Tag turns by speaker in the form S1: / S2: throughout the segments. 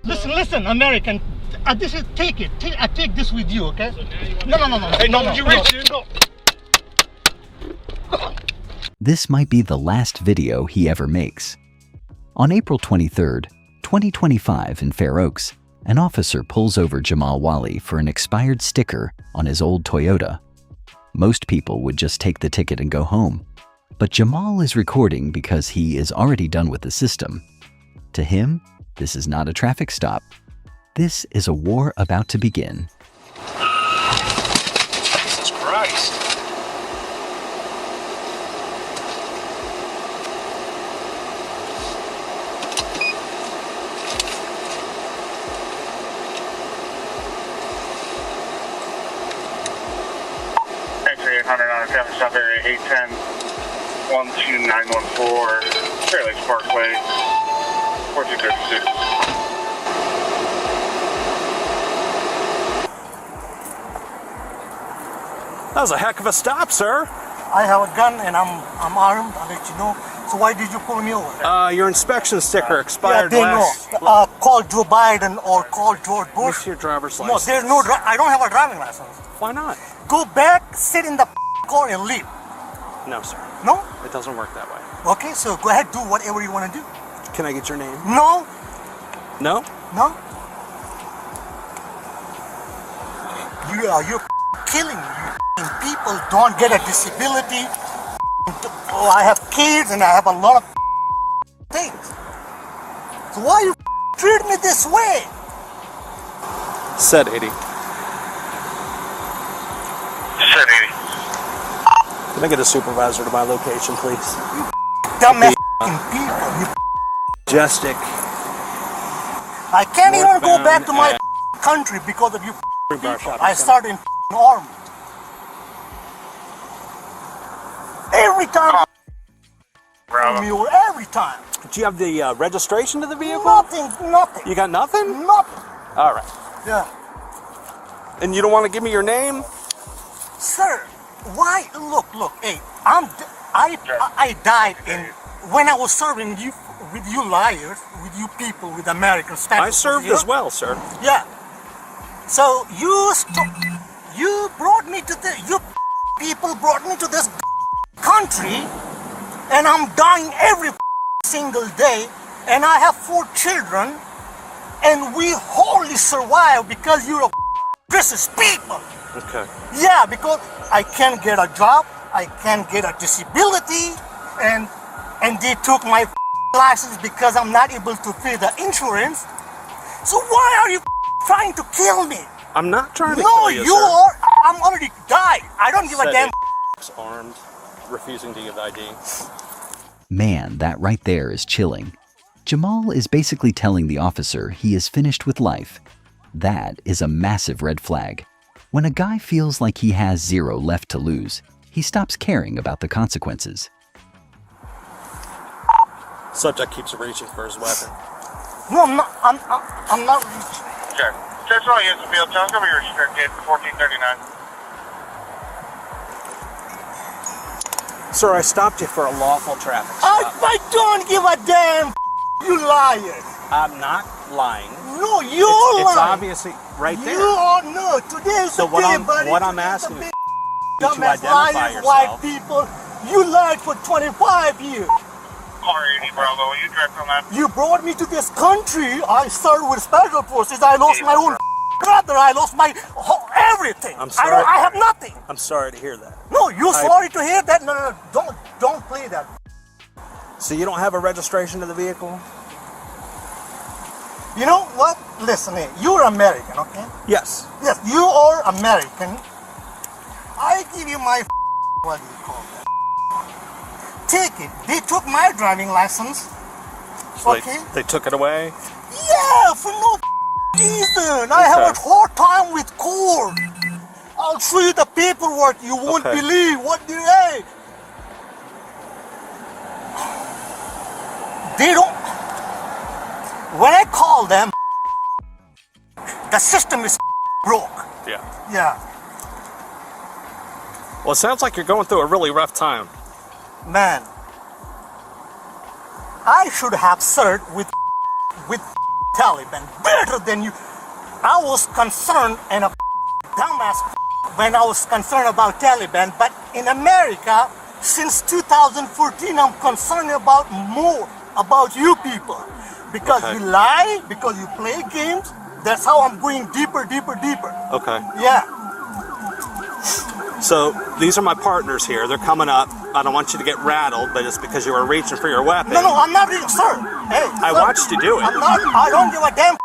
S1: Listen, American. Take it. I take this with you, okay? No.
S2: Hey, no, you reach it. No.
S3: This might be the last video he ever makes. On April 23rd, 2025 in Fair Oaks, an officer pulls over Jamal Wali for an expired sticker on his old Toyota. Most people would just take the ticket and go home. But Jamal is recording because he is already done with the system. To him, this is not a traffic stop. This is a war about to begin.
S2: Jesus Christ.
S4: X-ray 800 on a traffic stop area 810 12914 Fair Lakes Parkway 4236.
S2: That was a heck of a stop, sir.
S1: I have a gun and I'm armed. I'll let you know. So why did you pull me over?
S2: Your inspection sticker expired
S1: they
S2: last.
S1: know. Call Joe Biden or call George Bush.
S2: What's your driver's
S1: No,
S2: license?
S1: there's no. I don't have a driving license.
S2: Why not?
S1: Go back, sit in the car, and leave.
S2: No, sir.
S1: No?
S2: It doesn't work that way.
S1: Okay, so go ahead, do whatever you want to do.
S2: Can I get your name?
S1: No.
S2: No?
S1: No. You're killing me. People don't get a disability. Oh, I have kids and I have a lot of things. So why you treat me this way?
S2: Said 80.
S4: Said 80.
S2: Can I get a supervisor to my location, please?
S1: Dumbass people. You
S2: Majestic.
S1: I can't even go
S2: Northbound
S1: back to my
S2: and-
S1: country because of you
S2: Bar
S1: people.
S2: shop
S1: I
S2: is
S1: started in army. Every time
S4: Bravo.
S1: me over, every time.
S2: Do you have the registration to the vehicle?
S1: Nothing.
S2: You got nothing?
S1: Nothing.
S2: All right.
S1: Yeah.
S2: And you don't want to give me your name?
S1: Sir, why? Look, hey, I died when I was serving you with you liars, with you people, with American status.
S2: I served as well, sir.
S1: Yeah. So you brought me to you people brought me to this country, and I'm dying every single day, and I have 4 children, and we wholly survive because you're racist people.
S2: Okay.
S1: Yeah, because I can't get a job, I can't get a disability, and they took my license because I'm not able to pay the insurance. So why are you trying to kill me?
S2: I'm not trying to
S1: No,
S2: kill you,
S1: you
S2: sir.
S1: are. I'm already died. I don't give a
S2: Said
S1: damn.
S2: it. Armed, refusing to give ID.
S3: Man, that right there is chilling. Jamal is basically telling the officer he is finished with life. That is a massive red flag. When a guy feels like he has 0 left to lose, he stops caring about the consequences.
S2: Subject keeps reaching for his weapon.
S1: No, I'm not reaching.
S4: Okay. That's all you have to be able to tell. Cover your restricted 1439.
S2: Sir, I stopped you for a lawful traffic stop.
S1: I don't give a damn. You liars.
S2: I'm not lying.
S1: No, you're
S2: It's
S1: lying.
S2: obviously right there.
S1: You are no. Today's
S2: So
S1: the
S2: what
S1: day,
S2: I'm-
S1: buddy.
S2: what I'm
S1: Today's the
S2: asking
S1: day.
S2: to
S1: Dumbass
S2: identify
S1: liars,
S2: yourself.
S1: white people. You lied for 25 years.
S4: R80 Bravo, you direct on that.
S1: You brought me to this country. I served with special forces. I lost my own brother. I lost my everything.
S2: I'm sorry.
S1: I have nothing.
S2: I'm sorry to hear that.
S1: No, you're sorry to hear that. No, don't play that.
S2: So you don't have a registration to the vehicle?
S1: You know what? Listen, hey, you're American, okay?
S2: Yes.
S1: Yes, you are American. I give you my what do you call that? Take it. They took my driving license.
S2: So
S1: Okay.
S2: they took it away?
S1: Yeah, for no reason. I have a
S2: Okay.
S1: hard time with court. I'll show you the paperwork. You won't
S2: Okay.
S1: believe what they say. They don't. When I call them, the system is broke.
S2: Yeah.
S1: Yeah,
S2: Well, it sounds like you're going through a really rough time.
S1: man. I should have served with Taliban, better than you. I was concerned and a dumbass when I was concerned about Taliban, but in America, since 2014, I'm concerned about more about you people. Because
S2: Okay.
S1: you lie, because you play games, that's how I'm going deeper, deeper, deeper.
S2: Okay.
S1: Yeah.
S2: So these are my partners here. They're coming up. I don't want you to get rattled, but it's because you were reaching for your weapon.
S1: No, I'm not reading, sir. Hey,
S2: I
S1: sir,
S2: watched you do it.
S1: I don't give a damn.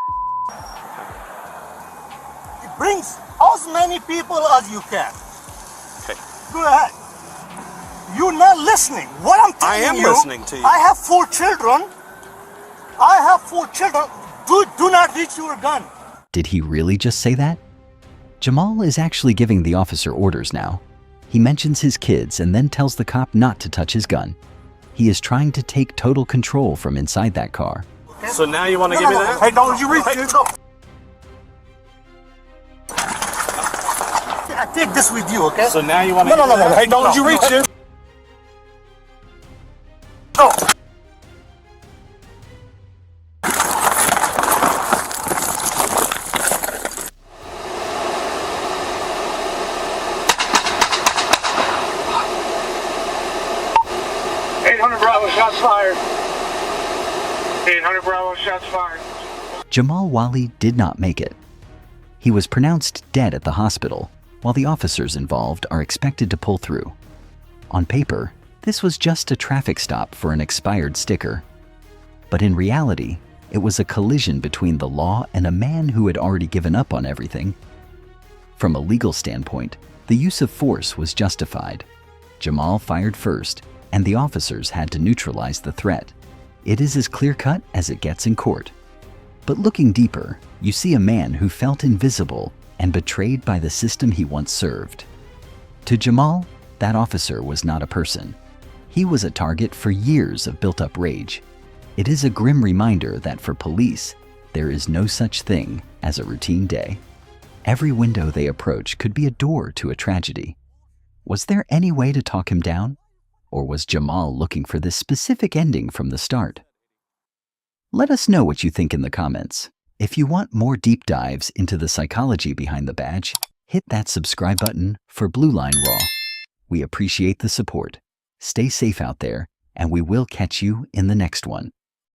S1: It brings as many people as you can.
S2: Okay.
S1: Go ahead. You're not listening. What I'm telling
S2: I am
S1: you.
S2: listening to you.
S1: I have 4 children. Do not reach your gun.
S3: Did he really just say that? Jamal is actually giving the officer orders now. He mentions his kids and then tells the cop not to touch his gun. He is trying to take total control from inside that car.
S2: So now you want to give me that?
S1: Hey, don't you reach it. I take this with you, okay?
S2: So now you want to
S1: No. Hey, don't you reach it. No.
S4: 800 Bravo, shots fired. 800 Bravo, shots fired.
S3: Jamal Wali did not make it. He was pronounced dead at the hospital, while the officers involved are expected to pull through. On paper, this was just a traffic stop for an expired sticker. But in reality, it was a collision between the law and a man who had already given up on everything. From a legal standpoint, the use of force was justified. Jamal fired first, and the officers had to neutralize the threat. It is as clear-cut as it gets in court. But looking deeper, you see a man who felt invisible and betrayed by the system he once served. To Jamal, that officer was not a person. He was a target for years of built-up rage. It is a grim reminder that for police, there is no such thing as a routine day. Every window they approach could be a door to a tragedy. Was there any way to talk him down? Or was Jamal looking for this specific ending from the start? Let us know what you think in the comments. If you want more deep dives into the psychology behind the badge, hit that subscribe button for Blue Line Raw. We appreciate the support. Stay safe out there, and we will catch you in the next one.